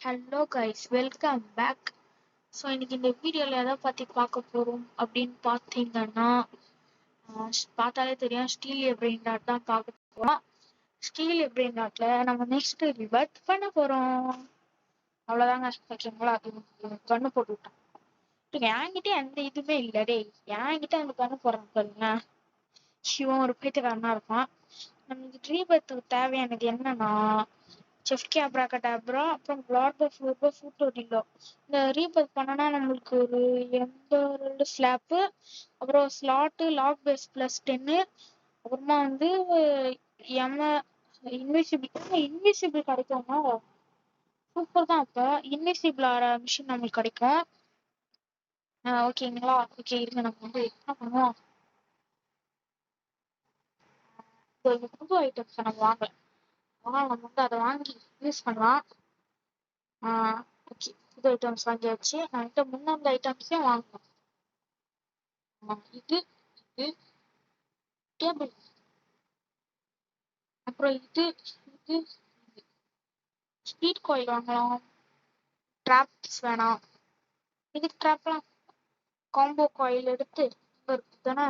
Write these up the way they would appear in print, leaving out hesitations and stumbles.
Hello guys, welcome back. So இன்னைக்கு இந்த வீடியோவில் எதை பற்றி பார்க்க போகிறோம் அப்படின்னு பார்த்தீங்கன்னா, பார்த்தாலே தெரியும், ஸ்டீலியோ பிரெயின் டாட் தான் பார்க்க போகிறோம். ஸ்டீலியோ பிரெயின் டாட்டில் நம்ம நெக்ஸ்ட் ரிவர்ட் பண்ண போகிறோம். அவ்வளோதாங்க, ஓகேங்களா? கண்ணு போட்டு விட்டோம். என்கிட்ட எந்த இதுவுமே இல்லை டே, என்கிட்ட அந்த கண்ணு போடுறான் பாருங்க. சிவன் ஒரு பைத்தியக்காரனா இருப்பான். நமக்கு ரீபத்துக்கு தேவையானது என்னன்னா, செஃப்கே அப்ராகடாப்ரா, அப்புறம் லார்ட் ஃபுட்டோடிலோ. இந்த ரீபத் பண்ணனா நம்மளுக்கு ஒரு 82 ஸ்லாப்பு, அப்புறம் ஸ்லாட்டு லாக் பேஸ் +10, அப்புறமா வந்து எம இன்விசிபிள் கிடைக்கும்னா சூப்பர் தான். அப்ப இன்விசிபிள் ஆற மிஷின் நம்மளுக்கு கிடைக்கும். ஓகேங்களா? ஓகே, இருங்க, நம்ம வந்து என்ன பண்ணுவோம், புது ஐட்டம்ஸ் நம்ம வாங்கலாம். நம்ம வந்து அதை வாங்கி யூஸ் பண்ணலாம். ஓகே, புது ஐட்டம்ஸ் வாங்கியாச்சு. நான் முன்னாடி ஐட்டம்ஸையும் வாங்கணும். இது இது டேபிள், அப்புறம் இது இது ஸ்பீட் காயில் வாங்கலாம். ட்ராப்ஸ் வேணாம், இதுக்கு ட்ராப்லாம் காம்போ காயில் எடுத்து தானே.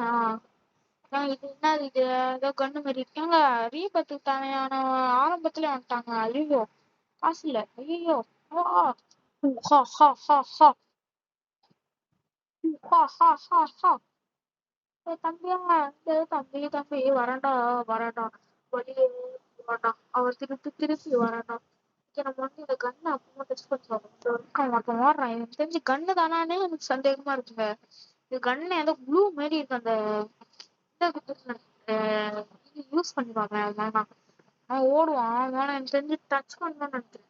இது என்ன, இது ஏதோ கண்ணு மாரி இருக்காங்க. ரீபத்துக்கு தேவையான ஆரம்பத்துல வந்துட்டாங்க. ஐயோ, காசு இல்ல. ஐயோ, ஹா ஹா ஹா ஹா ஹா ஹா ஹா ஹா ஹா. தம்பியா, தம்பி தம்பி வரண்டா வரண்டா, வெளியே வரண்டா, அவர் திருப்பி திருப்பி வரண்டா. நம்ம வந்து இந்த கண்ணை அப்பமா டெஸ்ட் பண்ணுவோம். மொத்தம் ஓடுறான். எனக்கு தெரிஞ்சு கண்ணு தானானே எனக்கு சந்தேகமா இருக்குங்க. இந்த கண்ணு ஏதோ ப்ளூ மாரி இருக்கு. அந்த யூஸ் பண்ணிப்பாங்க. வேணாம், அவன் ஓடுவான். அவன் எனக்கு தெரிஞ்சு டச் பண்ணணும்னு நினைக்கிறேன்.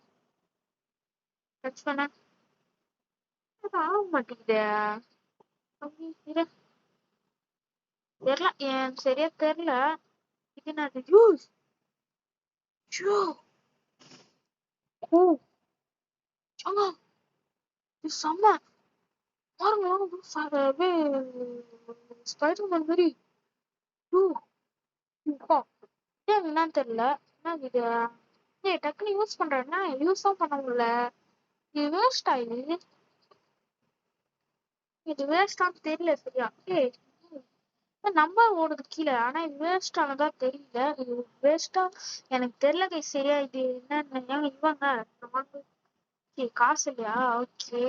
டச் பண்ண ஆக மாட்டேங்குது. தெரியல, எனக்கு சரியா தெரியல. இது நான் யூஸ் செம்ம பாருங்க, ஸ்பைடர்மேன் மாதிரி. என்னன்னு தெரியல. என்ன இது? டக்குனு யூஸ் பண்றேன்னா யூஸ் தான் பண்ண முடியல. இது வேஸ்ட் ஆயிடுது. இது வேஸ்டான்னு தெரியல சரியா. நம்பர் ஓடுது கீழே, ஆனா இது வேஸ்ட் ஆனதா தெரியல. இது வேஸ்டா எனக்கு தெரியல சரியா. இது என்னன்னு இவங்க காசு இல்லையா? ஓகே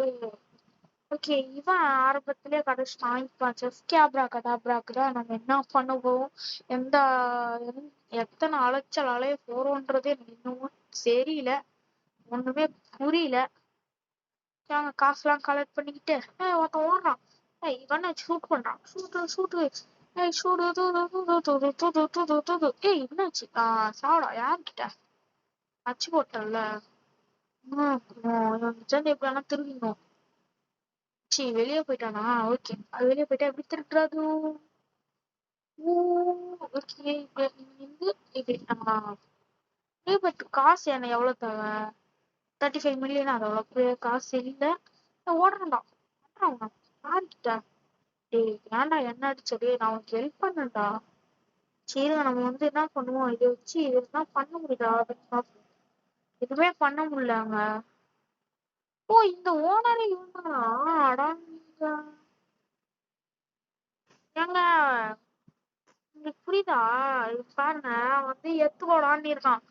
ஓகே, இவன் ஆரம்பத்திலே கடைசிட்டான். இப்ப செஃப்கே அப்ராகடாப்ராக்கு தான் நம்ம என்ன பண்ணுவோம், எந்த எத்தனை அலைச்சல் அலைய போறோன்றது எனக்கு இன்னமும் தெரியல, ஒண்ணுமே புரியல. நாங்க காசுலாம் கலெக்ட் பண்ணிக்கிட்டு ஒருத்தன் ஓடுறான். இவனை ஷூட் பண்றான். ஷூட்டு என்னாச்சு? சாவடா, யாருக்கிட்ட அச்சு போட்டல. எப்படின்னா திரும்பிடணும். சரி, வெளியே போயிட்டானா? ஓகே, அது வெளியே போயிட்டா எப்படி திருட்டுறாது? ஓகே, இப்படி பட் காசு என்ன எவ்வளவு தேவை? 35 மில்லியன். அது அவ்வளவு காசு இல்ல. ஓடுறான்டா, யாருக்கிட்ட? டேய் ஏன்டா என்ன அடிச்சது? நான் உனக்கு ஹெல்ப் பண்ணேன்டா. சரி, நம்ம வந்து என்ன பண்ணுவோம், இதை வச்சு இதெல்லாம் பண்ண முடியுதா அப்படின்னு பார்ப்போம். எதுவுமே பண்ண முடியலங்க. இந்த ஓனரே இவங்கடா. அடா ஏங்க, உங்களுக்கு புரியுதா? இது பாருங்க, வந்து எத்துக்கோடான்னு இருக்கான்.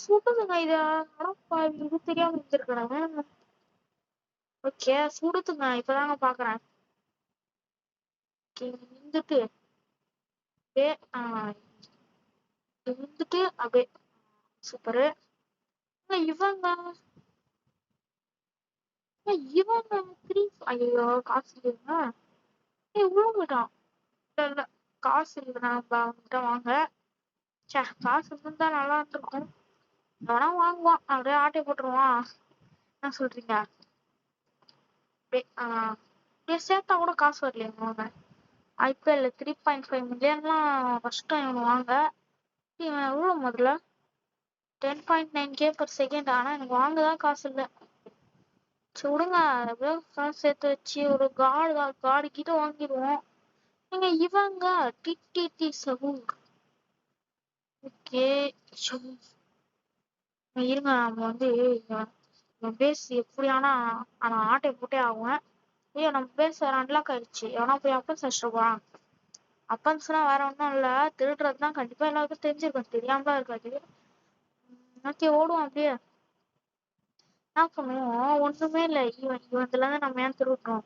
சுடுதுங்க இது. அடப்பா, இது தெரியாம இருந்திருக்கிறேன். ஓகே, சுடுதுங்க, இப்பதாங்க பாக்குறேன். இருந்துட்டு இருந்துட்டு அப்படியே சூப்பரு. இவங்க இவங்க ஐயோ, காசு இல்லைங்க. விழுந்துட்டான். இல்ல இல்ல, காசு இல்லை. நம்ம அவன்கிட்ட வாங்க. காசு இருந்தா நல்லா இருந்திருக்கும். வேணா வாங்குவான், அப்படியே ஆட்டை போட்டுருவான். என்ன சொல்றீங்க? அப்படியே சேர்த்தா கூட காசு வரலைங்க. வாங்க, ஐபிஎல் 3.5 மில்லியன்லாம் கஷ்டம் இவனு வாங்க. இவன் எவ்வளோ முதல்ல 10.9K/செகண்ட். ஆனா எனக்கு வாங்கதான் காசு இல்லை. சரி விடுங்க, எப்படியோ காசு சேர்த்து வச்சு ஒரு காடு கிட்ட வாங்கிடுவோம். நீங்க இவங்க டிடிடி சகூர். ஓகே, இருங்க, நம்ம வந்து பேஸ் எப்படி ஆனா ஆட்டை போட்டே ஆகுவேன். ஐயோ நம்ம பேஸ் அன்லாக் ஆயிடுச்சு. எவனா போய் அப்பன்ஸ் வச்சுட்டு போறான். அப்பன்ஸ்னா வேற ஒன்றும் இல்ல, திருடுறதுதான். கண்டிப்பா எல்லாருக்கும் தெரிஞ்சிருக்கும், தெரியாமலாம் இருக்காது. ஓகே ஓடுவோம் அப்படியே. என்ன பண்ணுவோம், ஒண்ணுமே இல்ல. இவன்ல இருந்து நம்ம ஏன் திருடுறோம்?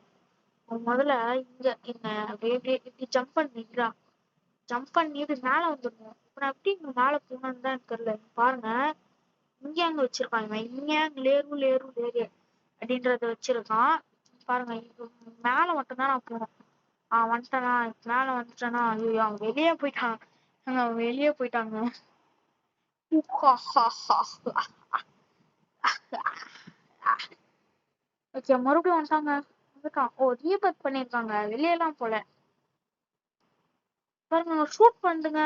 முதல்ல இங்க என்ன அப்படியே அப்படியே இப்படி ஜம்ப் பண்ணிக்கிறா. ஜம்ப் பண்ணிட்டு மேல வந்துடணும். இப்ப நான் எப்படி இங்க மேல போகணும்னு தான் எனக்கு தெரியல. பாருங்க, இங்க அங்க வச்சிருக்கான் இவன். இங்க லேரு லேரு லேரு அப்படின்றத வச்சிருக்கான். பாருங்க, இப்ப மேல மட்டும்தான் நான் போகணும். வந்துட்டேனா, மேல வந்துட்டேனா. ஐயோ அவன் வெளியே போயிட்டான். அவன் வெளியே போயிட்டாங்க. ஓகே மறுபடியும் வந்துட்டாங்க. வந்துட்டான். ஓ ரீபத் பண்ணிருக்காங்க, வெளியெல்லாம் போல. பாருங்க ஷூட் பண்ணுங்க,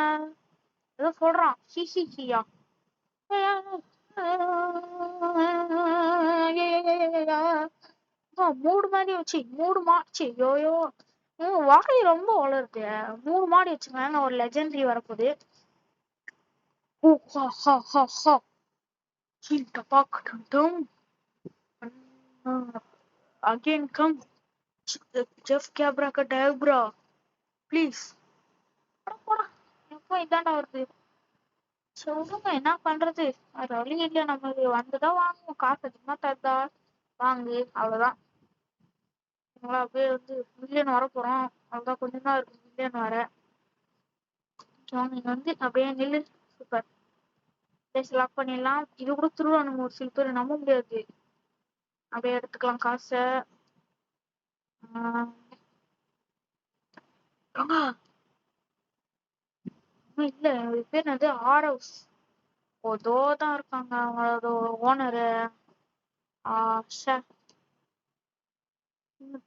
ஏதோ சொல்றான். He he ஹியா. மூடு மாதிரி வச்சு 3 மாடி. யோயோ வாய் ரொம்ப வளருது. 3 மாடி வச்சுக்கோங்க, ஒரு லெஜெண்டரி வரப்போகுது. Again come Jeff Cabracadabra please. போடா எப்போ இதாண்டா வருது. சொல்லுங்க என்ன பண்றது, வேற வழி இல்ல. நமக்கு வந்துதான் வாங்குவோம், காசு அதிகமா தருதா வாங்கு, அவ்வளவுதான். அப்படியே மில்லியன் வர போறோம். அவ்வளவுதான், கொஞ்சம் தான் இருக்கு மில்லியன் வர. நீங்க அப்படியே நில்லு. சூப்பர். லாக் பண்ணிடலாம். இது கூட திருவானுங்க ஒரு சில பேர், நம்ப முடியாது. அப்படியே எடுத்துக்கலாம் காசை. இல்ல இது பேர் என்னது, ஆர் ஹவுஸ். ஓதோ தான் இருக்காங்க அவங்களோட ஓனரு.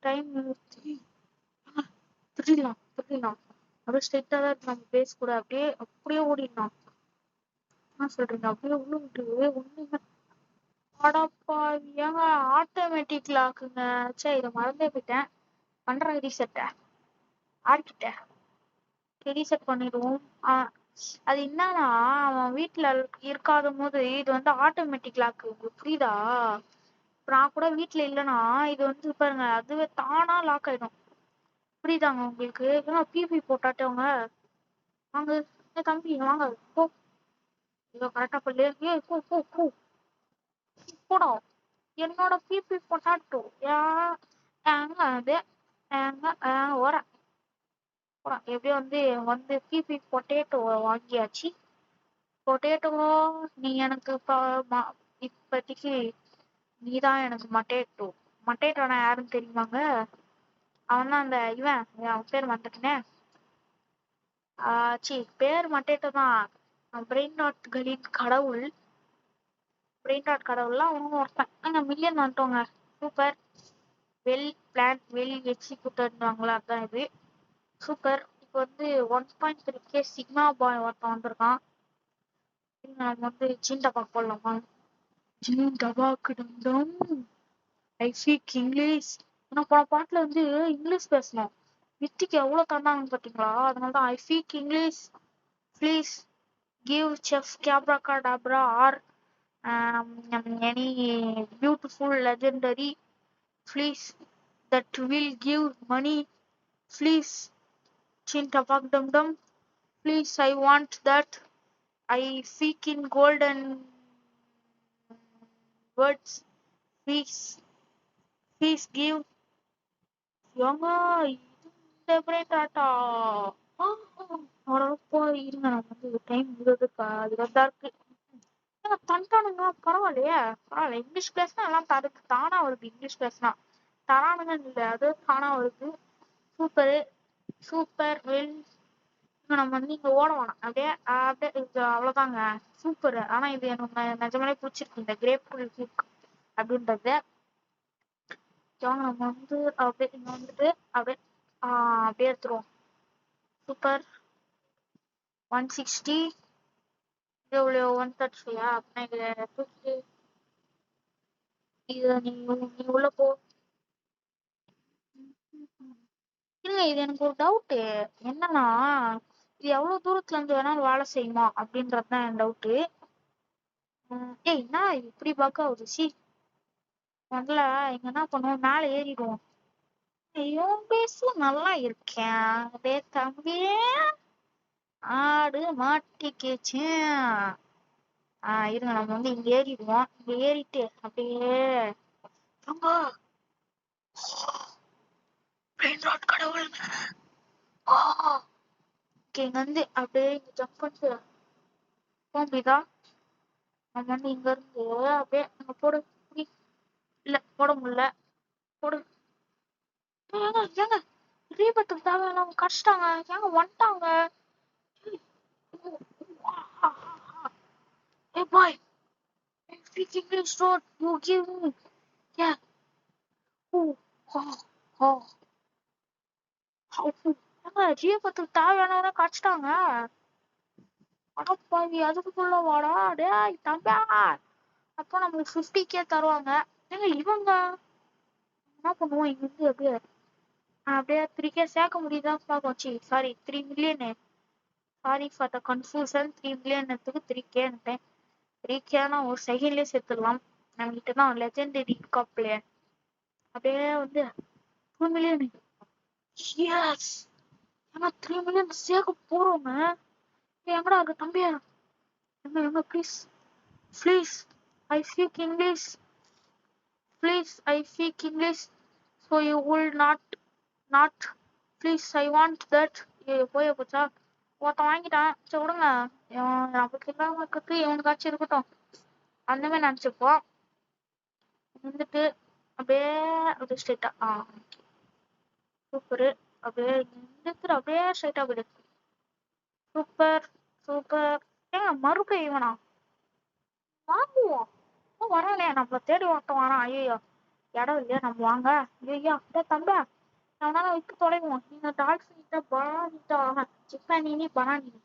டைம் திருடலாம் திருடலாம். அப்படியே ஸ்ட்ரெயிட்டா தான் நம்ம பேச கூட, அப்படியே அப்படியே ஓடிடலாம். என்ன சொல்றீங்க, அப்படியே உள்ள விட்டு ஒண்ணுமே. அடப்பா ஏங்க ஆட்டோமேட்டிக் லாக்குங்க. சரி இதை மறந்தே போயிட்டேன். பண்றேன் ரீசெட்ட. ஆர்கிட்ட ரீசெட் பண்ணிடுவோம். அது என்னன்னா, அவன் வீட்டுல இருக்காத போது இது ஆட்டோமேட்டிக் லாக்கு, உங்களுக்கு புரியுதா? இப்ப நான் கூட வீட்டுல இல்லைன்னா இது பாருங்க, அதுவே தானா லாக் ஆயிடும். புரியுதாங்க உங்களுக்கு? பிபி போட்டாட்டவங்க வாங்க. தம்பி வாங்க போ. இதோ கரெக்டா பண்ணு. போ போ போ போடா. என்னோட பிபி பொட்டாட்டோ ஏங்க அது ஏங்க ஓர போடா. எப்படியோ பிபி பொட்டேட்டோ வாங்கியாச்சு. பொட்டேட்டோ நீ எனக்கு இப்போதைக்கு நீதான் எனக்கு மட்டேட்டோ. மட்டேட்டோனா யாருன்னு தெரியுமாங்க? அவன் தான் அந்த இவன், அவன் பேர் வந்துட்டுனே. பேர் மட்டேட்டோ தான். பிரெயின் நாட்களின் கடவுள். பிரெயின் நாட் கடவுள்லாம் அவனும் ஒருத்தன். நாங்க மில்லியன் வந்துட்டோங்க. சூப்பர். வெல் பிளான் வெல் எக்ஸிக்யூட்டட்வாங்களா, அதான் இது. சூப்பர். இப்போ 1.3K சிக்மா பாய் ஒருத்தன் வந்திருக்கான். நம்ம ஜீன் டபாக் போடலாமா? ஜீன் டபாக்கு டம் ஐ ஸ்பீக் இங்கிலீஷ். ஏன்னா போன பாட்டுல இங்கிலீஷ் பேசணும். வித்திக்கு எவ்வளவு தந்தாங்கன்னு பாத்தீங்களா? அதனாலதான் I speak English please give chef Abracadabra or any beautiful legendary please that will give money please. Chin tapak dum dum please, I want that. I speak in golden words please. Please give யோங்க இந்த break tata. இருங்க, நம்ம time இருபதுக்கா இருபதா இருக்கு. தண்டானுங்க பரவாயில்லையே. பரவாயில்ல, English கிளாஸ்னா எல்லாம் தடுக்கு தானா வருது. English கிளாஸ்னா தரானுங்கன்னு இல்லை, அது தானா வருது. Super super well. நம்ம இங்க ஓட வேணாம். அப்படியே அப்படியே அவ்வளவுதாங்க. சூப்பர். ஆனா இது எனக்கு நிஜமாலே பிடிச்சிருக்கு, இந்த கிரேப் குக் அப்படின்றது. நம்ம அப்படியே இங்க அப்படியே அப்படியே எடுத்துருவோம். சூப்பர். 160 எவ்வளோ 135 அப்படின்னா இதை தூக்கிட்டு நீ உள்ள போ. இல்ல இது எனக்கு ஒரு டவுட்டு. என்னன்னா, இது எவ்வளவு தூரத்துல இருந்து வேணாலும் வேலை செய்யுமா அப்படின்றதுதான் என் டவுட்டு. ஏய் என்ன இப்படி பார்க்க ஆகுது சி. முதல்ல இங்க என்ன பண்ணுவோம், மேல ஏறிடுவோம். ஐயோ பேச நல்லா இருக்கேன் டே தம்பி. ஆடு மாட்டிக்கிச்சு. இருங்க, நம்ம வந்து இங்க ஏறிடுவோம். இங்க ஏறிட்டு அப்படியே ரொம்ப கடவுள். இங்க வந்து அப்படியே இங்க ஜம்ப் பண்ணிட்டு போம்பிதா. நம்ம வந்து இங்க இருந்து அப்படியே அங்க போடு. இல்ல போட முடியல. போடு. ஏங்க ஏங்க தீபத்துக்கு தேவையில்லாம கடிச்சிட்டாங்க. ஏங்க வந்துட்டாங்க. Hey boy, I speak English, don't you give me. Yeah. Oh, oh, oh. ஏங்க தீபத்துக்கு தேவையானவன கடிச்சிட்டாங்க. அடப்பாவி, அதுக்குள்ள வாடா டேய் தம்பா. அப்போ நம்மளுக்கு 50K தருவாங்க. ஏங்க இவங்க என்ன பண்ணுவோம், இங்க இருந்து அப்படியே 3K சேர்க்க முடியுதா பார்ப்போம். Sorry 3 million. Sorry for the confusion. 3 மில்லியனுக்கு 3K. 3K ஒரு செகண்ட்லயே சேர்த்துடலாம். நம்ம கிட்ட தான் லெஜெண்டரி இருக்காப்லையே. அப்படியே வந்து 2 மில்லியன். எஸ், ஏன்னா 3 மில்லியன் சேர்க்க போறோங்க. எங்கடா இருக்கு தம்பியா? எங்க please please I speak English. Please I speak English. So you will not please I want that. போச்சா ஒருத்தன் வாங்கிட்டான். சரி விடுங்க, நமக்கு இல்லாமக்கு இவனுக்காச்சும் இருக்கட்டும் அந்த மாதிரி நினைச்சுப்போம். வந்துட்டு அப்படியே அப்படியே ஸ்ட்ரெயிட்டா சூப்பரு. அப்படியே இங்கிட்டு அப்படியே ஸ்ட்ரெயிட்டா போயிடு. Super super. ஏங்க மறுபடியும் இவனா வாங்குவோம். வரானே நம்மள தேடி ஒருத்தன் வரான். ஐயோ இடம் இல்லையா, நம்ம வாங்க. ஐயா அப்படியே தம்பா அவனால விட்டு தொலைவோம். நீங்க டால்ஃபினிட்ட பனானிட்டா சிப்பானினி பனானினி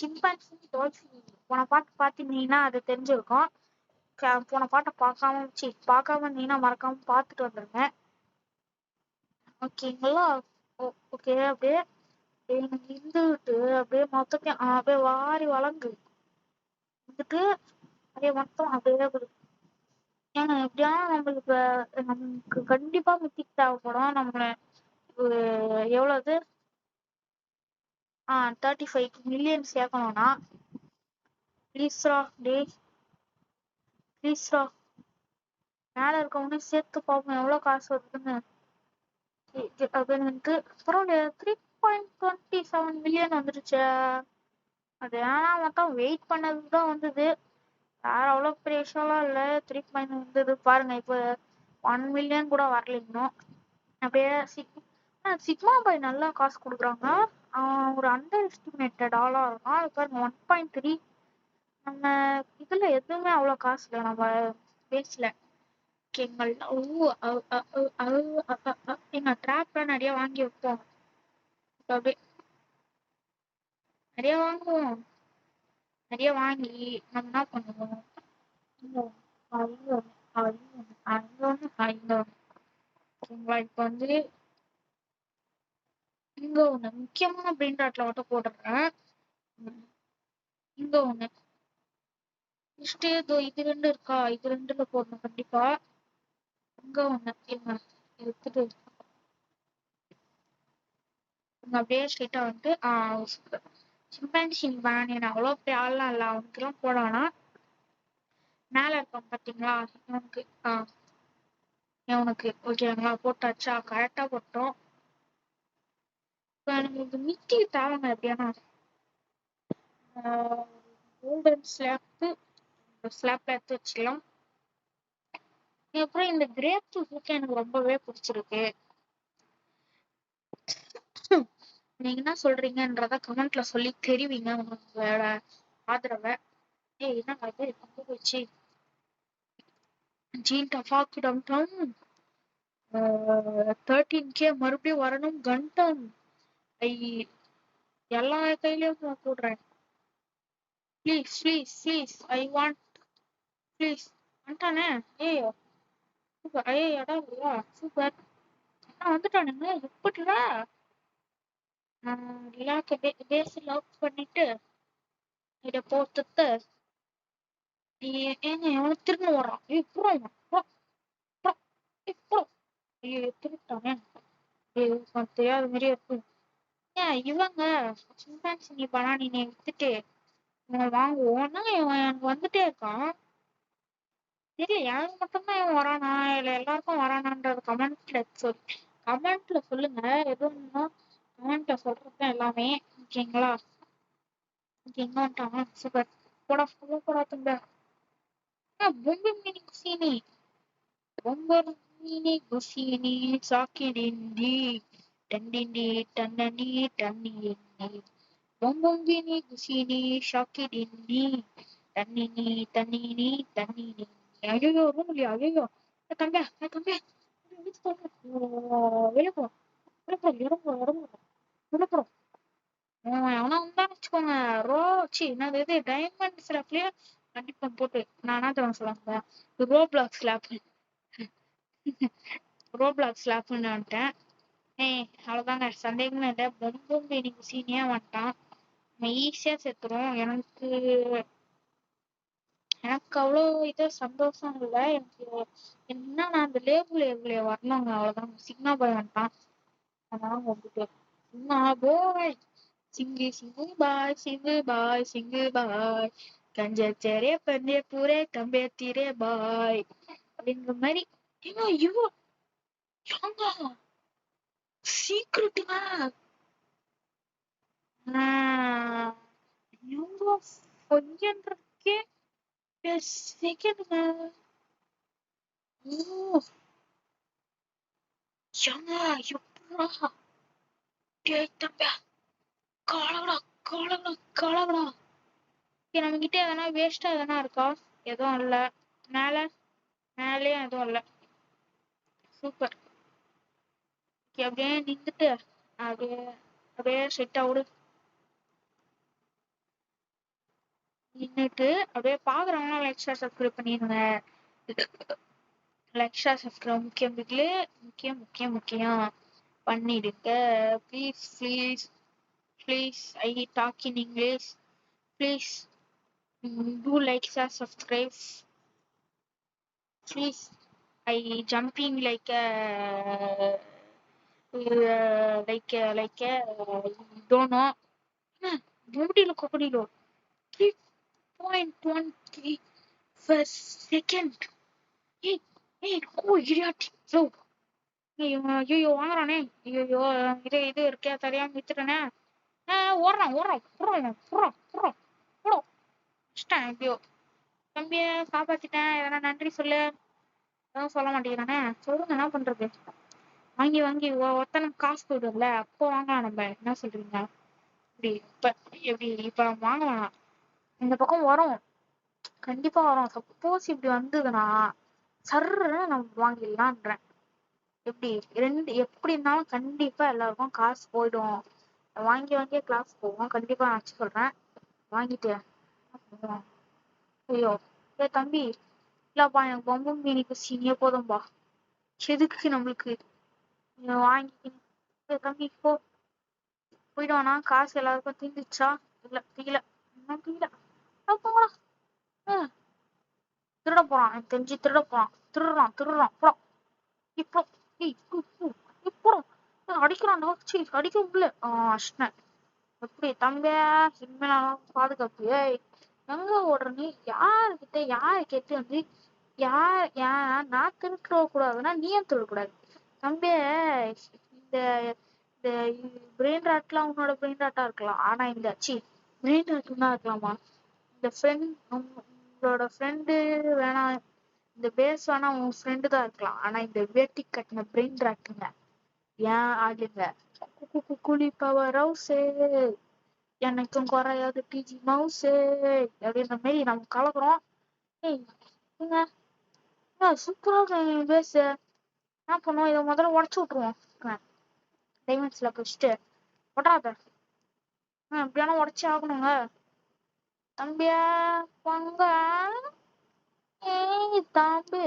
சிம்பான்சி டால்ஃபினி போன பாட்டு பாத்திருந்தீங்கன்னா அது தெரிஞ்சிருக்கும். போன பாட்டை பார்க்காம இருந்தீங்கன்னா மறக்காம பார்த்துட்டு வந்துருங்க. ஓகேங்களா? ஓகே. அப்படியே இருந்துட்டு அப்படியே மொத்தத்தையும் அப்படியே வாரி வழங்கு வந்துட்டு அப்படியே மொத்தம் அப்படியே ஏங்க எப்படியா நம்மளுக்கு நமக்கு கண்டிப்பா மித்திக் தேவைப்படும். நம்ம எவ்வளவு 35 மில்லியன் சேர்க்கணும்னா ப்ளீஸ்ரா டே ப்ளீஸ்ரா. மேல இருக்கவனே சேர்த்து பார்ப்போம் எவ்வளவு காசு வருதுன்னு. அப்படின்ட்டு அப்புறம் 3.27 மில்லியன் வந்துருச்சு. அது ஏன்னா மொத்தம் வெயிட் பண்ணதுதான் வந்தது. வேற அவ்வளவு பெரிய விஷயம்லாம் இல்ல. 3 வந்தது பாருங்க. இப்ப 1 மில்லியன் கூட வரல இன்னும். அப்படியே சிக்மா பாய் நல்லா காசு கொடுக்குறாங்க. ஒரு அண்டர் எஸ்டிமேட்டட் ஆளா இருக்கும். அது பாருங்க 1.3. நம்ம இதுல எதுவுமே அவ்வளவு காசு இல்லை நம்ம பேசல. எங்க ட்ராப்ல நிறைய வாங்கி வைப்போம். அப்படியே நிறைய வாங்குவோம். நிறைய வாங்கி நம்ம என்ன பண்ணுவோம், ஓகேங்களா? இப்ப வந்து இங்க ஒண்ணு முக்கியமான பிரிண்ட் ஆட்ல மட்டும் போடுறேன். இங்க ஒண்ணு இது 2 இருக்கா, இது 2ல போடணும் கண்டிப்பா. இங்க ஒண்ணு எடுத்துட்டு அப்படியே ஸ்ட்ரெயிட்டா வந்து சிம்பான்சி பனானியன் அவ்வளோ பெரிய ஆள்லாம் இல்லை. அவனுக்குலாம் போடனா மேல இருப்பான் பாத்தீங்களா இவனுக்கு ஓகேங்களா? போட்டாச்சா? கரெக்டா போட்டோம். இப்ப எனக்கு மிட்டி தேவைங்க. எப்படியானா கோல்டன் ஸ்லாப்ல எடுத்து வச்சுக்கலாம். அப்புறம் இந்த கிரேப் ஜூஸ் எனக்கு ரொம்பவே பிடிச்சிருக்கு. நீங்க என்ன சொல்றீங்கன்றத கமெண்ட்ல சொல்லி தெரிவிங்க உங்களோட ஆதரவை. என்னங்க அது பங்கு போச்சு. ஜீன் டஃபாக்கு டம்டம் 13K மறுபடியும் வரணும். கண்டம் எல்லா கையிலயும் நான் போடுறேன். Please please please I want please. வந்துட்டானே. சூப்பர். இடம் இல்லையா? சூப்பர். வந்துட்டானுங்க. எப்படில பேஸ் லாக் பண்ணிட்டு இத போட்டுட்டு ஏங்க எவனுக்கு திரும்ப வர்றான். இப்போ ஐயோ திருட்டானே. ஐயோ தெரியாத மாதிரியே இருக்கு. ஏன் இவங்க சிம்பான்சி பனானினை வித்துட்டு இவன் வாங்குவோம்னா இவன் எனக்கு வந்துட்டே இருக்கான். தெரியல எனக்கு மட்டும்தான் இவன் வரானா இல்ல எல்லாருக்கும் வரானான்றது கமெண்ட்ல சொல்லுங்க. எதுவும் கமெண்ட்ல சொல்றது எல்லாமே. ஓகேங்களா? ஓகே எங்க வந்துட்டான் சூப்பர். போடா போடா போடா தம்ப. பொம்பு குசினி பொம்பு குசினி சாக்கிடிண்டி டண்டிண்டி டன்னி டன்னி பொம்பொங்கினி குசினி ஷாக்கிடிண்டி தண்ணினி தண்ணினி தண்ணினி. ஐயோ ரூம் இல்லையா? ஐயோ தம்பி தம்பி வெளியே போ விழுப்புரம் இறங்குறோம் விழுப்புரம். ஆனா வந்தான்னு வச்சுக்கோங்க. என்னது இது டைமண்ட் ஸ்லாப்லயே கண்டிப்பா போட்டு நான் என்ன தெரியுமா சொல்லுவாங்க ரோப்ளாக் ஸ்லாப் ரோப்ளாக் ஸ்லாப்னு வந்துட்டேன். அவ்வளவுதாங்க சந்தேகமே இல்லை. பொம்பும் எனக்கு சீனியா வந்துட்டான். நம்ம ஈஸியா செத்துரும். எனக்கு அவ்வளோ இது சந்தோஷம் இல்லை. எனக்கு என்ன நான் அந்த லேபிள் வரணுங்க. அவ்வளவுதான் சிக்னா பாய் வந்துட்டான். அதனால வந்துட்டு சின்ன போய் सिंगू बाय கஞ்சச்சேரே பந்தே பூரே கம்பே தீரே பாய் அப்படிங்கிற மாதிரி. ஏங்க இவ ஏங்க சீக்கிரட்டுங்க. இவங்க பொய்யன்றதுக்கே செகண்டுங்க. ஓ ஏங்க எப்படா டேய் தம்பி காலங்கடா காலங்கடா காலங்கடா. நம்ம கிட்ட எதனா வேஸ்டா எதனா இருக்கா? எதுவும் இல்ல. மேலேயும் எதுவும் இல்ல. சூப்பர். அப்படியே நின்றுட்டு அப்படியே அப்படியே செட்டா விடு. நின்றுட்டு அப்படியே பாக்குறவங்க லைக் ஷேர் சப்ஸ்கிரைப் பண்ணிடுங்க. லைக் ஷேர் சப்ஸ்கிரைப் முக்கியம் வீட்ல முக்கியம் முக்கியம் முக்கியம் பண்ணிடுங்க. Please please please I talk in English. Please do like share subscribe. Please I jumping like like don't know. Crocodile crocodile 3.13 per second. ஏய் ஏய் கோ இடியாட். ஐயோ வாங்குறானே. ஐயோ இது இருக்கே தெரியாம வித்துட்டனே. ஓடுறான் ஓடுறான் புடுறான் புடுறான் புடுறான் புடும் இஷ்டம் எப்படியோ. தம்பிய காப்பாத்திட்டேன். எதனா நன்றி சொல்லு. எதுவும் சொல்ல மாட்டேங்கிறானே. சொல்லுங்க என்ன பண்றது. வாங்கி வாங்கி ஒருத்தனுக்கு காசு போயிடும்ல. அப்போ வாங்கலாம். நம்ம என்ன சொல்றீங்க? இப்படி எப்படி இப்ப நம்ம வாங்க வேணாம். இந்த பக்கம் வரும். கண்டிப்பா வரும். சப்போஸ் இப்படி வந்ததுன்னா சர்ன்னு நம்ம வாங்கிடலான்றேன். எப்படி எப்படி இருந்தாலும் கண்டிப்பா எல்லாருக்கும் காசு போயிடும். வாங்கி வாங்கியே கிளாஸ் போவோம். கண்டிப்பா நான் வச்சு சொல்றேன். வாங்கிட்டு ஐயோ ஏ தம்பி இல்லப்பா எனக்கு பொம்மை மீனிக்கு சீனியே போதும்பா. எதுக்கு நம்மளுக்கு வாங்கி தம்பி போ போயிடுவானா? காசு எல்லாருக்கும் தீந்துச்சா? இல்ல தீல இன்னும் தீல. போங்கடா. திருட போறான். எனக்கு தெரிஞ்சு திருட போறான். திருடுறான் போடா. இப்போ இப்போ அடிக்கிறான். அடிக்க முடியல. அஷ்டன் எப்படி தம்பிய இனிமேல பாதுகாப்பு. எங்க ஓடுற நீ? யாரு கேட்டு வந்து ஏன் நான் திருட கூடாதுன்னா நீ ஏன் திருடக்கூடாது? தம்பிய இந்த இந்த பிரெயின் ராட்லாம் உன்னோட பிரெயின் ராட்டா இருக்கலாம். ஆனா இந்த பிரெயின் ராட்னா இருக்கலாமா? இந்த உங்களோட ஃப்ரெண்டு வேணா. இந்த பேஸ் வேணா உன் ஃப்ரெண்டு தான் இருக்கலாம். ஆனா இந்த வேட்டி கட்டின பிரெயின் ராட்டுங்க ஏன் ஆளுங்க குளிப்பவர் ஹவுஸே எனக்கும் குறையாது டிஜி மவுஸு அப்படின்ற மாதிரி நம்ம கலக்குறோம். சூப்பரா பேச என்ன பண்ணுவோம்? இதை முதல்ல உடச்சு விட்டுருவோம். டைமண்ட்ஸ்ல வச்சுட்டு ஒட்டாத எப்படியான உடச்சி ஆகணுங்க. தம்பியா வாங்க. ஏய் தம்பி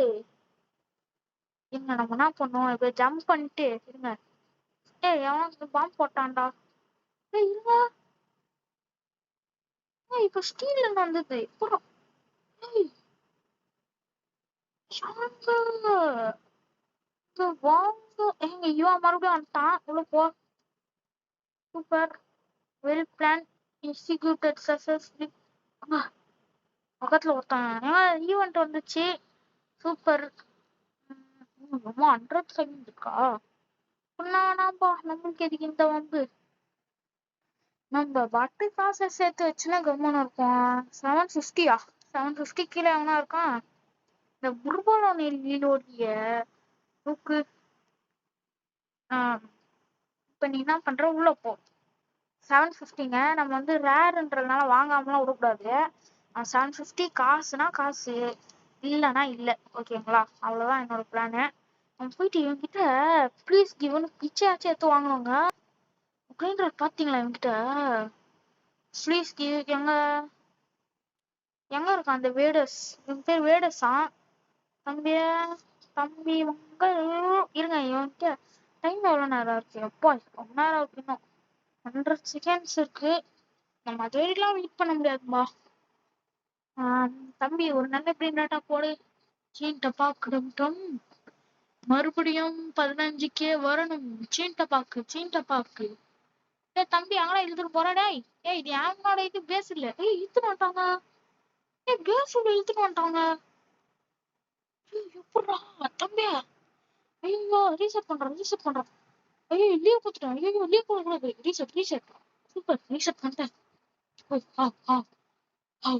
இருங்க நம்ம என்ன பண்ணுவோம்? இப்ப ஜம்ப் பண்ணிட்டு இருங்க. எவனுக்கு பாம்பு போட்டான்டா. இருங்க. இப்ப ஸ்டீல்ல வந்தது. வாங்க எங்க இவன் மறுபடியும் வந்துட்டான். உள்ள போ. Super. Well plan executed successfully. பக்கத்துல ஒருத்தன் ஈவெண்ட் வந்துச்சு. சூப்பர். ரொம்ப 100 செகண்ட் இருக்கா? நானாப்பா நம்மளுக்கு எதுக்கு இந்த வம்பு? நம்ம பாட்டு காசை சேர்த்து வச்சுன்னா கம்மன் இருப்போம். 750 750 கீழே எவனா இருக்கான்? இந்த புர்பாலோ நெல்லியோடைய புக்கு. இப்ப நீ என்ன பண்ற? உள்ள போ. 750ங்க. நம்ம வந்து ரேர்ன்றதுனால வாங்காமலாம் விடக்கூடாது. 750 காசுனா காசு, இல்லைன்னா இல்லை. ஓகேங்களா? அவ்வளவுதான் என்னோட பிளானு. நம்ம போயிட்டு இவன்கிட்ட ப்ளீஸ் கிவன் பிச்சையாச்சும் எடுத்து வாங்கணுங்க. அப்படின்ற பாத்தீங்களா இவன்கிட்ட? Please give. எங்க எங்க இருக்கான் அந்த வேடஸ்? இவன் பேர் வேடஸா? தம்பி தம்பி உங்கள் இருங்க. இவன்கிட்ட டைம் எவ்வளவு நேரம் இருக்கு? எப்போ ரொம்ப நேரம் இருக்கு. இன்னும் 100 செகண்ட்ஸ் இருக்கு. நம்ம அது வரைக்கும் வெயிட் பண்ண முடியாதுமா. தம்பி ஒரு நல்ல பிரிண்டாட்டா போடு. சீன்ட்ட பாக்கட்டும். மறுபடியும் 15K வரணும். சீன்ட்ட பாக்கு. ஏய் தம்பி அங்கடா இழுத்துட்டு போற? டேய் ஏய் இது யாரோட இது பேஸ் இல்ல. ஏய் இழுத்துட்டு வந்துட்டாங்க. ஏய் பேஸ் இழுத்துட்டு வந்துட்டாங்க. எப்படா தம்பி? ஐயோ ரீசெட் பண்றேன். ஐயோ லீவ் கொடுத்துட்டேன். ஐயோ லீவ் கொடுக்கூடாது. ரீசெட். சூப்பர் ரீசெட் பண்ணிட்டேன். ஹா ஹா ஹா ஹா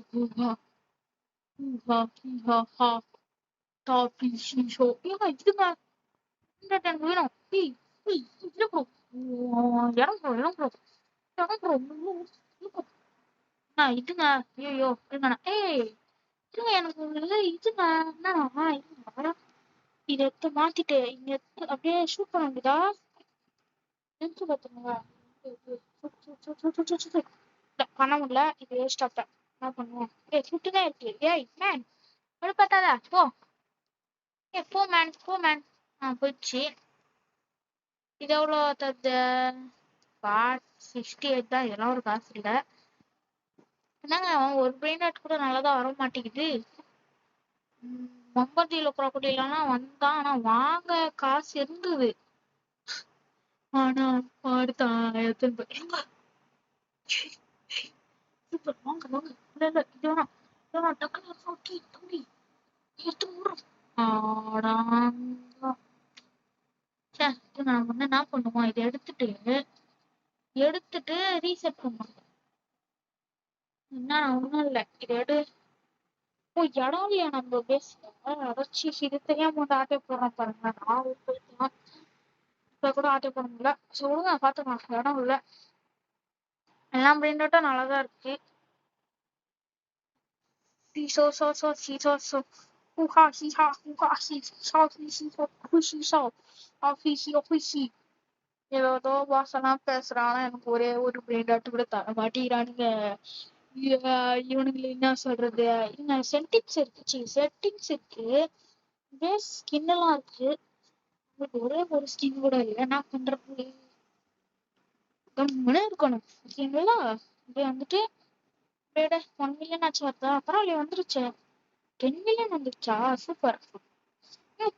ஹா ஹா ஹா டாபி ஷோ. ஏங்க இதுங்க இந்த டைம் வேணும். ஏய் ஏய் இது ப்ரோ. இடம் ப்ரோ. இதுங்க. ஐயோ இருங்கண்ணா. ஏய் இதுங்க எனக்கு இதுங்க என்ன இதுங்க. இதை எடுத்து மாத்திட்டு இங்க எடுத்து அப்படியே ஷூட் பண்ண வேண்டியதா? எடுத்து பார்த்துங்க. பண்ண முடியல. இது வேஸ்ட் ஆப்டேன். என்ன பண்ணுவோம்? ஏய் சுட்டுதான் இருக்கு. ஏய் மேன் விழுப்பாத்தாதா போ. ஏய் போ மேன். போயிடுச்சு. இது எவ்வளோ தருது? 68 தான். இதெல்லாம் ஒரு காசு இல்ல. என்னங்க அவன் ஒரு பிரெயின் கூட நல்லாதான் வர மாட்டேங்குது. மம்பந்தியில க்ராக்கடைலாம் வந்தான். ஆனா வாங்க காசு இருந்தது. ஆனா அடுத்தான் எத்தனை பேர் எங்க? சூப்பர் வாங்க. இல்ல இது வேணாம் டக்குனு தம்பி எடுத்து விடுறோம். நான் வந்து என்ன பண்ணுவோம்? இதை எடுத்துட்டு ரீசெட் பண்ணுவோம். என்ன ஒண்ணும் இல்ல. இதை எடு. இடம் இல்லையா நம்ம பேசுறோம்? அடைச்சி இது தெரியாம வந்து ஆட்டோ போடுறோம் பாருங்க. நான் இப்ப கூட ஆட்டோ போட முடியல. சொல்லுங்க பாத்துக்கலாம். இடம் இல்ல. எல்லாம் பிரிண்டோட்டும் நல்லாதான் இருக்கு. ஏதோ பாசெல்லாம் பேசுறான். எனக்கு ஒரே ஒரு பிரிண்டாட்டு கூட தர மாட்டேங்கிறானுங்க. இவனுங்களை என்ன சொல்றது? இங்க செட்டிங்ஸ் இருக்கு. பேஸ் ஸ்கின் எல்லாம் இருக்கு. ஒரே ஒரு ஸ்கின் கூட இல்ல. என்ன பண்றது? கம்முன்னு இருக்கணும். ஓகேங்களா? இது வந்துட்டு 1 மில்லியன் ஆச்சு வருதா? பரவாயில்ல வந்துருச்சு. 10 மில்லியன் வந்துருச்சா? சூப்பர்.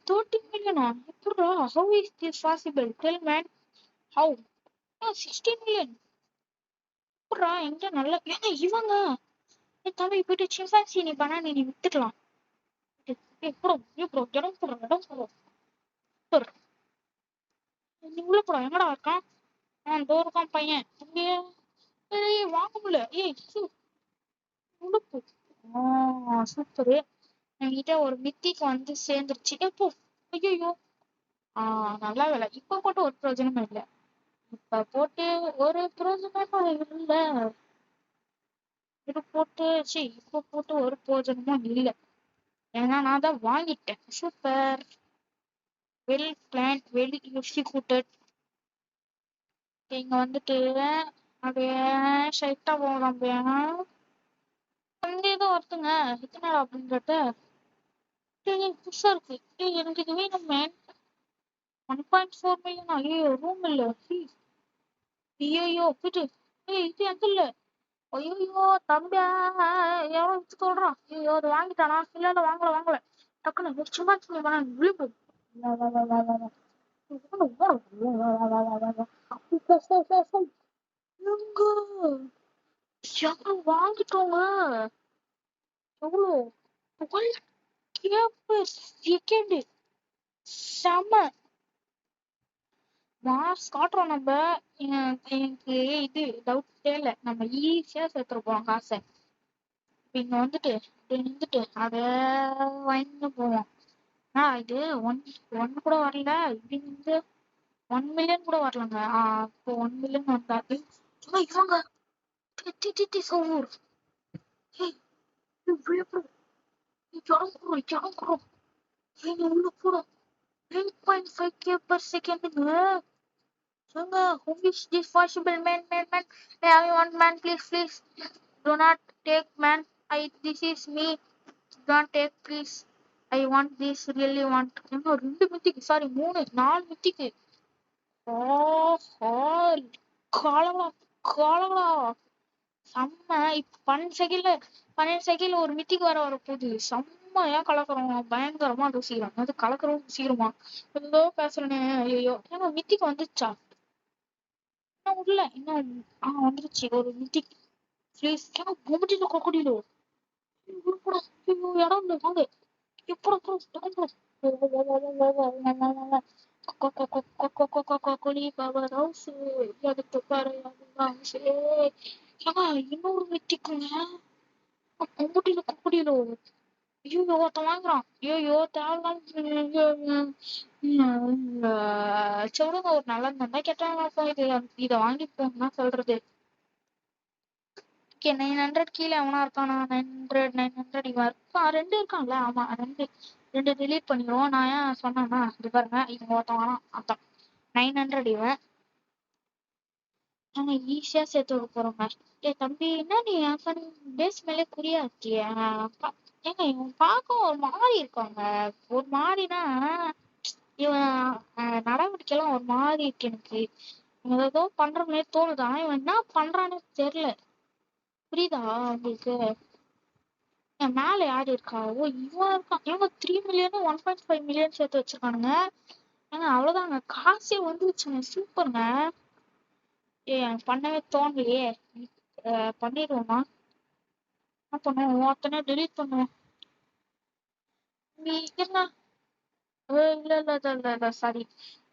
13 மில்லியனா? எப்படிடா? How is this possible? Tell man how? 16 million. எப்படிடா? எங்க நல்ல ஏங்க இவங்க தம்பி போயிட்டு சிம்பான்சி நீ பண்ணா நீ வித்துக்கலாம். ப்ரோ இடம் போடுறோம். சூப்பர். நீ உள்ள போடா. எங்கடா இருக்கான்? இதோ இருக்கான் பையன். ஏய் வாங்க முடியல. ஏய் உடுப்பு. சூப்பரு. என்கிட்ட ஒரு மித்திக்கு வந்து சேர்ந்துருச்சு. எப்போ? ஐயோ. நல்ல வேலை. இப்ப போட்டு ஒரு பிரயோஜனமும் இல்லை. இப்ப போட்டு ஒரு பிரயோஜனமும் இல்ல. இப்ப போட்டு ஒரு பிரயோஜனமும் இல்லை. ஏன்னா நான் தான் வாங்கிட்டேன். Super. Well plan well executed. இங்க வந்துட்டு அப்படியே ஸ்ட்ரைட்டா போகலாம். அப்படியே அங்கே ஏதோ ஒருத்துங்க எத்தனை அப்படின்னு கேட்டு புதுசா இருக்கு. எனக்கு இது வேணுமே. 1.4 மில்லியன். ஐயோ ரூம் இல்ல. ஐயோ போயிட்டு இது எந்த இல்ல. ஐயோ தம்பியா எவ்வளவு சொல்றான்? ஐயோ அது வாங்கிட்டானா? இல்ல வாங்கல. டக்குனு சும்மா பண்ண விழுப்பு. வாங்கிட்டோங்க. எவ்வளோ? 12 செகண்ட். செம மார்க்ஸ் காட்டுறோம் நம்ம. எனக்கு இது டவுட்டே இல்லை, நம்ம ஈஸியா சேர்த்துருப்போம் காசை. இங்க வந்துட்டு இப்படி நின்றுட்டு அப்படியே வாங்கிட்டு போவோம். இது ஒன் ஒன் கூட வரல. இப்படி வந்து 1 மில்லியன் கூட வரலங்க. இப்போ 1 மில்லியன் வந்தாரு. இவங்க சோர் இறங்குறோம். உள்ள போடும் 9.5K per secondங்க. ஏங்க, who is this possible man? Everyone, man, please. Do not take, man. This is me. Don't take, please. I want this, really want. ஏங்க 2 மித்திக்கு, சாரி 4 மித்திக்கு. காலங்களா காலங்களா செம்ம. இப்ப 12 செகண்ட்ல ஒரு மித்திக்கு வர போகுது. செம்மையா கலக்குறோம், பயங்கரமா ருசிக்கிறோம். அது கலக்குறோம் ருசிக்கிறோமா ஏதோ பேசுறேனே. ஐயோ, ஏன்னா மித்திக்கு வந்துச்சா? இன்னும் உள்ள இன்னும் வந்துருச்சு ஒரு மித்திக்கு. ப்ளீஸ். ஏன்னா பொம்பட்டில கொக்கடியிலோ இடம் இல்லை வாங்க. எப்போ இன்னொரு மித்திக்குங்க. பொம்பட்டில கொக்கடியிலோ. ஐயோ, ஒருத்தன் வாங்குறான். ஐயோ, தேவையில்லாம சொல்லுங்க. ஒரு நல்ல நல்லா கெட்டவங்க இதை வாங்கி போனா சொல்றது. ஓகே, 900 கீழே எவனா இருக்கானா? 900 இவன் இருக்கான். 2 இருக்கான்ல. ஆமா, ரெண்டு delete பண்ணிடுவோம். நான் ஏன் சொன்னேன்னா, இது பாருங்க, இவன் ஒருத்தன் வேணாம். அதான் 900 இவன். நாங்க ஈஸியா சேர்த்து விட போறோங்க. தம்பி, என்ன நீ என் பேஸ் மேலே குறியா இருக்கிய? ஏங்க, இவன் பார்க்க ஒரு மாதிரி இருக்காங்க. ஒரு மாதிரினா இவன் நடவடிக்கைலாம் ஒரு மாதிரி இருக்கு எனக்கு. இவன் ஏதோ பண்ற மாதிரி தோணுதா? இவன் என்ன பண்றான்னு தெரியல. புரியுதா உங்களுக்கு? என் மேல யாரு இருக்கா? ஓ, இவன் இருக்கான். இவங்க 3 மில்லியன் 1.5 மில்லியன் சேர்த்து வச்சிருக்கானுங்க. ஏங்க, அவ்வளவுதாங்க, காசே வந்துருச்சுங்க. சூப்பருங்க. எனக்கு பண்ணவே தோணலையே. பண்ணிடுவோமா? என்ன பண்ணுவோம்? ஒருத்தனே டெலீட் பண்ணுவோம். நீ என்ன? இல்ல சாரி.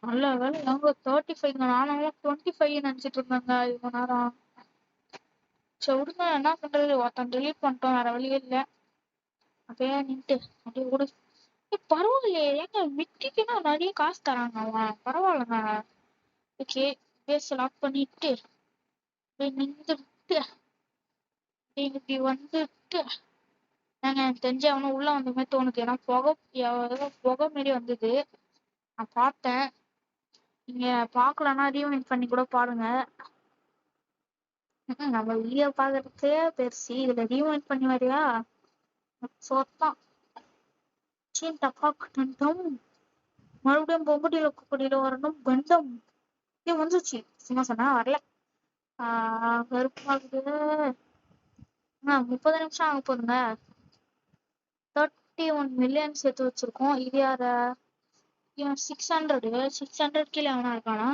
நல்ல வேலை நாங்க 35. நானும் 25 நினைச்சிட்டு இருந்தாங்க இவ்வளவு நேரம். சரி விடுங்க, என்ன பண்றது? ஒருத்தன் டெலீட் பண்ணிட்டோம், வேற வழியே இல்ல. அப்படியே நின்ட்டு அப்படியே கூட. பரவாயில்லையே, ஏங்க மிட்டிக்குன்னா நிறைய காசு தராங்க அவன். பரவாயில்லங்க. ஓகே, பேஸ் லாக் பண்ணிட்டு நின்றுட்டு இப்படி வந்துட்டு. எனக்கு தெரிஞ்சு அவனும் உள்ள வந்த மாதிரி தோணுது. ஏன்னா புகை மாரி வந்தது, நான் பார்த்தேன். நீங்க பாக்கலன்னா ரீவைண்ட் பண்ணி கூட பாருங்க. நம்ம வீடியோ பாக்குறதுக்கே பெருசு, இதுல ரீவைண்ட் பண்ணி வரியா? சொத்தான் சீன் டப்பாக்கு தண்டம். மறுபடியும் பொம்பட்டியில குப்படியில வரணும் கண்டம். வந்துச்சு. சும்மா சொன்னா வரல. கருப்பாகுது. 30 நிமிஷம் ஆக போதுங்க. 31 மில்லியன் சேர்த்து வச்சிருக்கோம். இது யார? இவன் 600 கீழே எவனா இருக்கானா?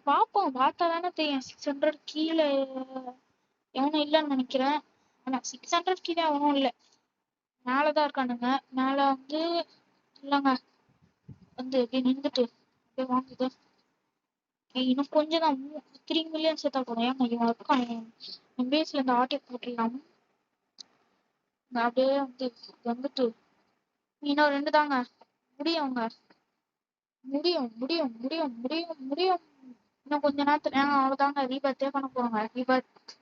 பாப்போம், பார்த்தாதானே தெரியும். 600 கீழே எவனும் இல்லைன்னு நினைக்கிறேன். ஆனா 600 கீழே எவனும் இல்லை. மேலதான் இருக்கானுங்க. மேல வந்து இல்லைங்க, வந்து எப்படி நின்றுட்டு அப்படியே வாங்குது. இன்னும் கொஞ்சம் தான். 3 மில்லியன் சேர்த்தா போதும். ஏங்க, இவன் இருக்கான். என் பேஸ்ல இந்த ஆட்டை போட்டுடலாம். அப்படியே வந்துட்டு இன்னும் 2 தாங்க. முடியுங்க. முடியும். இன்னும் கொஞ்ச நேரத்துல அவ்வளவுதாங்க. ரீபர்த்தே பண்ண போறோங்க. ரீபர்த்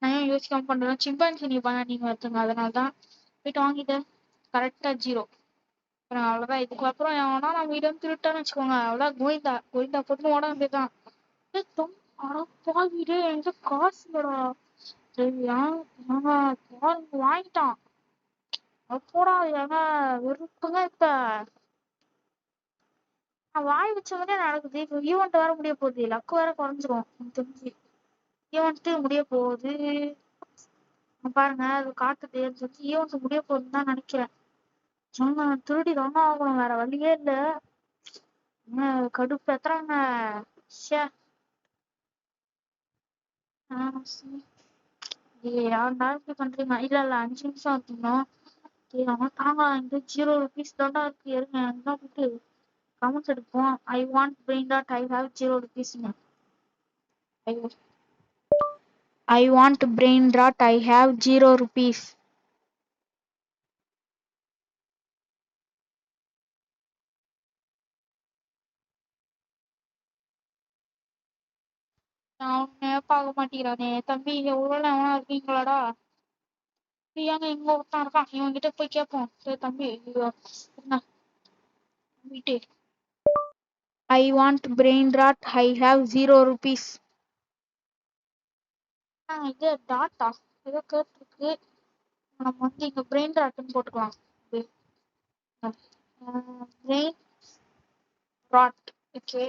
நான் ஏன் யோசிக்காம பண்றேன். சிம்பான்சி நீங்க வருதுங்க, அதனாலதான் போயிட்டு வாங்கிட்டு கரெக்டா 0. அவ்வளவுதான். இதுக்கப்புறம் எவனா நான் வீடு திருட்டான்னு வச்சுக்கோங்க. அவ்வளவுதான். கோவிந்தா போட்டு ஓட வேண்டியதுதான். அடப்பா, வீடு எங்க காசு இல்லடா. சரியா? பாருங்க, வாங்கிட்டான். அப்போடா ஏங்க, வெறுப்புங்க. இப்ப வாய் வச்சவனே நடக்குது. இப்ப ஈவெண்ட் வேற முடிய போகுது. லக்கு வேற குறைஞ்சிரும் எனக்கு தெரிஞ்சு. ஈவெண்ட் முடிய போகுது பாருங்க. அது காட்டுது. ஈவெண்ட் முடிய போகுதுன்னு தான் நினைக்கிறேன். திருடி தானே ஆகணும், வேற வழியே இல்ல. கடுப்பு ஏத்துறாங்க. ச்சே. யாருடா இப்படி பண்றீங்க? இல்ல 5 நிமிஷம் இருக்கணும். ஆனா தாங்க, இந்த 0 rupees தான்டா இருக்கு. இருங்க என்ன கூப்பிட்டு கமெண்ட்ஸ் எடுப்போம். ஐ want brain dot, I have 0 rupees. I want brain dot, I have 0 rupees. அவனே பார்க்க மாட்டேங்கிறானே. தம்பி எவ்வளவு நேரம் இருக்கீங்களாடா? ஏங்க இங்க ஒருத்தன் இருக்கான், இவன் கிட்ட போய் கேட்போம். சரி தம்பி, என்ன வீட்டு I want brain dot, I have 0 rupees. இது டாட்டா ஏதோ கேட்டிருக்கு. நம்ம வந்து இங்க பிரெயின் டாட்னு போட்டுக்கலாம். Brain rot. ஓகே.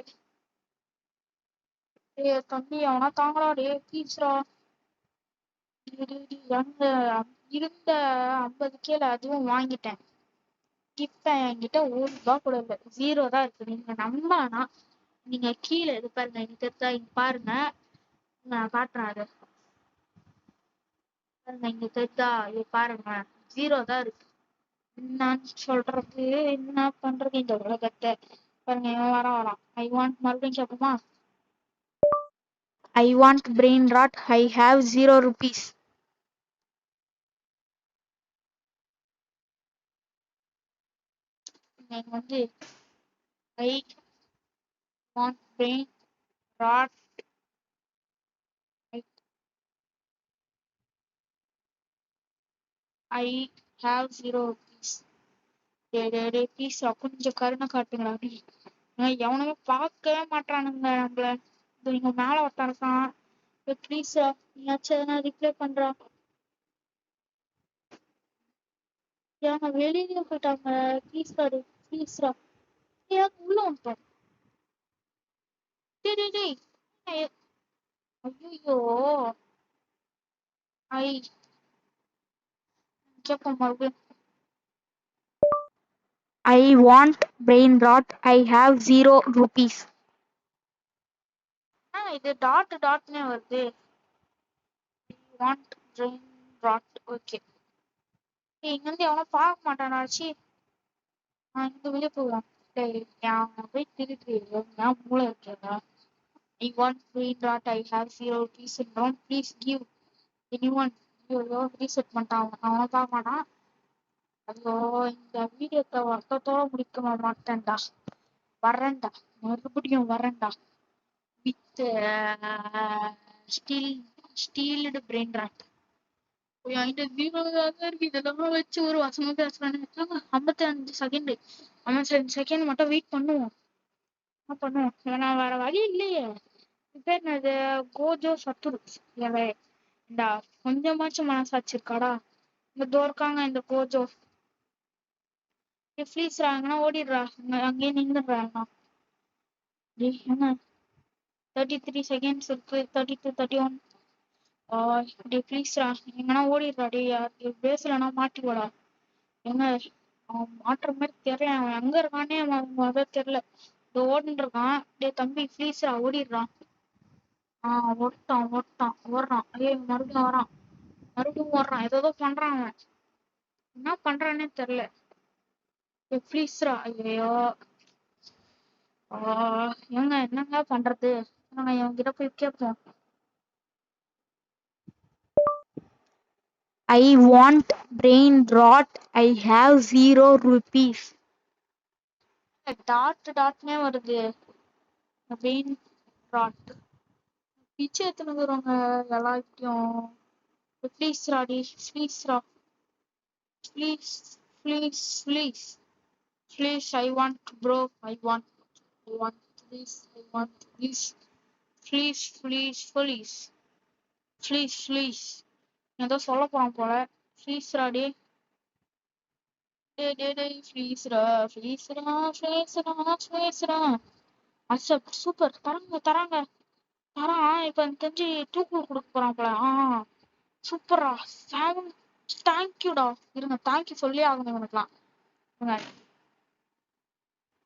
தம்பி அவனா தாங்கடா டே, ப்ளீஸ்ரா. அங்க இருந்த 50K அதுவும் வாங்கிட்டேன். இப்ப என்கிட்ட 1 ரூபா கூட இல்ல, 0 தான் இருக்கு. நீங்க நம்பானா நீங்க கீழே இது பாருங்க, எனக்கு தெரிஞ்சா இங்க பாருங்க, நான் காட்டுறேன். அது பாருங்க, இங்க தெரிஞ்சா இது பாருங்க, 0 தான் இருக்கு. நான் சொல்றது என்ன பண்றது இந்த உலகத்தை. பாருங்க, இவன் வரான். ஐ வாண்ட் மறுபடியும் கேட்போமா? I want brain rod, I have 0 rupees. நீங்க வந்து I want brain rod, I have 0 rupees. Please கொஞ்சம் கருணை காட்டுங்களா நீ. எவனுமே பார்க்கவே மாட்டானுங்க நம்மள. இங்க மேல ஒருத்தன் இருக்கான். ப்ளீஸ் நீயாச்சும் எதனா ரிப்ளை பண்றா. ஏங்க வெளியில போயிட்டாங்க. ப்ளீஸ் ராடு, ப்ளீஸ் ரா. ஏன் உள்ள வந்துட்டோம்? டேய் டேய் டேய். ஐயோ. ஐ கேட்போம் மறுபடியும். I want brain rod, I have 0 rupees. இது டாட் டாட்னே வருது. Want brain rot. ஓகே. இங்க இருந்து எவனும் பார்க்க மாட்டானாச்சு. இங்க வெளியே போவோம். டேய் நான் போய் திருட்டு நான் மூளை இருக்கேன். I want brain rot, I have 0 rupees. Don't please give anyone. ஐயோ ரீசெட் பண்ணிட்டான். அவனை பார்க்க மாட்டான். ஐயோ இந்த வீடியோத்தை வருத்தத்தோட முடிக்க மாட்டேன்டா. வரேன்டா, மறுபடியும் வரேன்டா. With steel steeled brain rod. என்கிட்ட 0 இருக்கு. இதெல்லாம் வச்சு ஒரு வசமா பேசுறானு 55 செகண்ட். 55 செகண்ட் மட்டும் வெயிட் பண்ணுவோம். என்ன பண்ணுவோம்? நான் வேற வழி இல்லையே. இது பேர் என்னது? கோஜோ சத்துரு. இந்தா கொஞ்சமாச்சும் மனசாட்சி இருக்காடா? இந்த தோ இருக்காங்க இந்த கோஜோ. ப்ளீஸ்ரா எங்கன்னா ஓடிடுறா. அங்கேயே நின்றுடுறாங்க. என்ன 33 seconds இருக்கு. 32, 31. ப்ளீஸ்ரா எங்கன்னா ஓடிடுறா. பேசலன்னா மாட்டிக்கோடா. எங்க அவன் மாட்டுற மாதிரி தெரியல. அவன் எங்க இருக்கானே அவன் தெரியல. இந்த ஓடிட்டு இருக்கான். தம்பி ப்ளீஸ்ரா ஓடிடுறான். ஓட்டான் ஓடுறான். மறுபடியும் வரான். மறுபடியும் ஓடுறான். ஏதோ பண்றான் அவன். என்ன பண்றானே தெரியல. ப்ளீஸ்ரா. ஐயோ. ஏங்க என்னங்க பண்றது? நாங்க இவங்கிட்ட போய் கேட்போம். I want brain rod, I have 0 rupees. Dot டாட்னே வருது. Brain rod. பிச்சை எத்தனை வருவாங்க எல்லாத்தையும். ப்ளீஸ் ராடி, ப்ளீஸ் ரா. Please please please please. I want bro. I want please. I want please please please please please please. ஏதோ சொல்ல போறான் போல. ப்ளீஸ் ராடி. ப்ளீஸ்ரா ப்ளீஸ்ரா ப்ளீஸ்ரா ப்ளீஸ்ரா. அசப் சூப்பர். தராங்க. தரான். இப்ப எனக்கு தெரிஞ்சு தூக்கு கொடுக்க போறான் போல. சூப்பரா. தேங்க்யூடா. இருங்க தேங்க்யூ சொல்லி ஆகணும் இவனுக்குலாம்.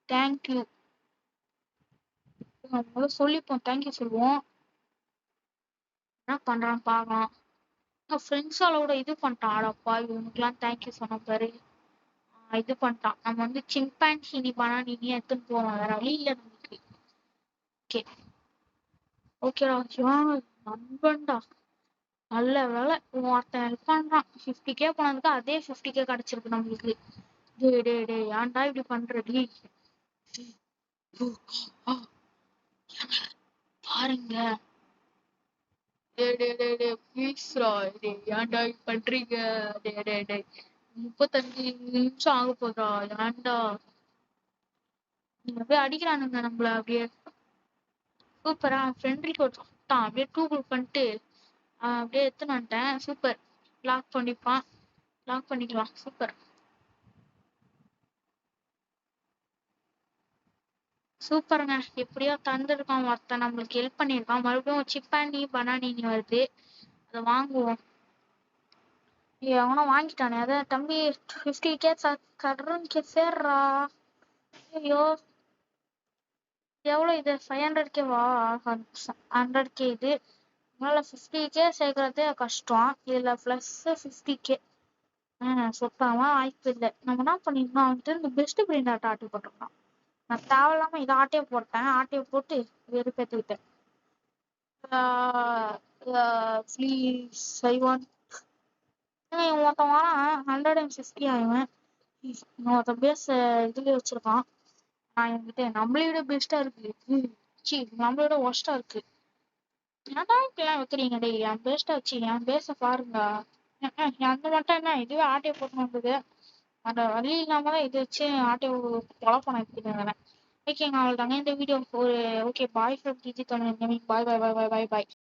தேங்க்யூ முதல்ல சொல்லிப்போம், தேங்க்யூ சொல்லுவோம். என்ன பண்றான் பாக்கலாம். ஃப்ரெண்ட்ஸ் அளவோட இது பண்ணிட்டான். அடப்பா இவனுக்குலாம் தேங்க்யூ சொன்ன பாரு. இது பண்ணிட்டான். நம்ம வந்து சிம்பான்சி நீ பண்ணா நீ எடுத்துன்னு போவோம், வேற வழி இல்ல நமக்கு. ஓகே ஓகேடா சிவன் நண்பன்டா. நல்ல வேலை ஒருத்தன் ஹெல்ப் பண்றான். 50K போனதுக்கு அதே 50K கிடைச்சிருக்கு நம்மளுக்கு. டேய் டேய் டேய் ஏன்டா இப்படி பண்றடி? பாருங்க டேய் டேய் டேய் டேய் ப்ளீஸ்ரா, டேய் ஏன்டா இப்படி பண்றீங்க? டேய் டேய் டேய் 35 நிமிஷம் ஆக போதா? ஏன்டா நீங்க அப்படியே அடிக்கிறானுங்க நம்மள அப்படியே. சூப்பரா ஃப்ரெண்ட் ரிக்வெஸ்ட் கொடுத்தான், அப்படியே டூ பண்ணிட்டு அப்படியே எடுத்துன்னு வந்துட்டேன். சூப்பர். லாக் பண்ணிப்பான், லாக் பண்ணிக்கலாம். சூப்பர் சூப்பருங்க. எப்படியோ தந்திருக்கான் ஒருத்தன், நம்மளுக்கு ஹெல்ப் பண்ணியிருக்கான். மறுபடியும் சிப்பாண்டி பனானி வருது, அதை வாங்குவோம். அவனும் வாங்கிட்டானே அத தம்பி. 50K கட்றன்னு சேர்றா. ஐயோ எவ்வளவு இது? 500K-வா? 100K இது. அதனால 50K சேர்க்கறதே கஷ்டம், இதுல பிளஸ் 50K. சுத்தமா வாய்ப்பு இல்லை. நம்ம என்ன பண்ணிருந்தோம் வந்துட்டு இந்த பெஸ்ட் பிரிண்ட் ஆட்டை போட்டிருக்கான். நான் தேவையில்லாம இதை ஆட்டையை போட்டேன். ஆட்டையை போட்டு வெறுப்பேற்றுக்கிட்டேன். Please I want. இவன் ஒருத்தன் வரான் 150 ஆயிடுவேன். ஒருத்தன் பேஸ் இதுலயே வச்சிருக்கான். என்கிட்ட நம்மளை விட பெஸ்டா இருக்கு. சி நம்மளை விட ஒஸ்டா இருக்கு. ஏன்டா இப்பெல்லாம் வைக்கிறீங்க? டேய் என் பேஸ்டா வச்சு என் பேச பாருங்க. அந்த மட்டும் என்ன இதுவே ஆட்டையை போட்டு வந்தது. அந்த வழி இல்லாம தான் இது வச்சு ஆட்டையை குழப்பம் எடுத்துக்கிறேன். ஓகேங்க அவ்வளோதாங்க இந்த வீடியோ. ஒரு okay bye from DG Tamil. Bye bye bye bye bye bye.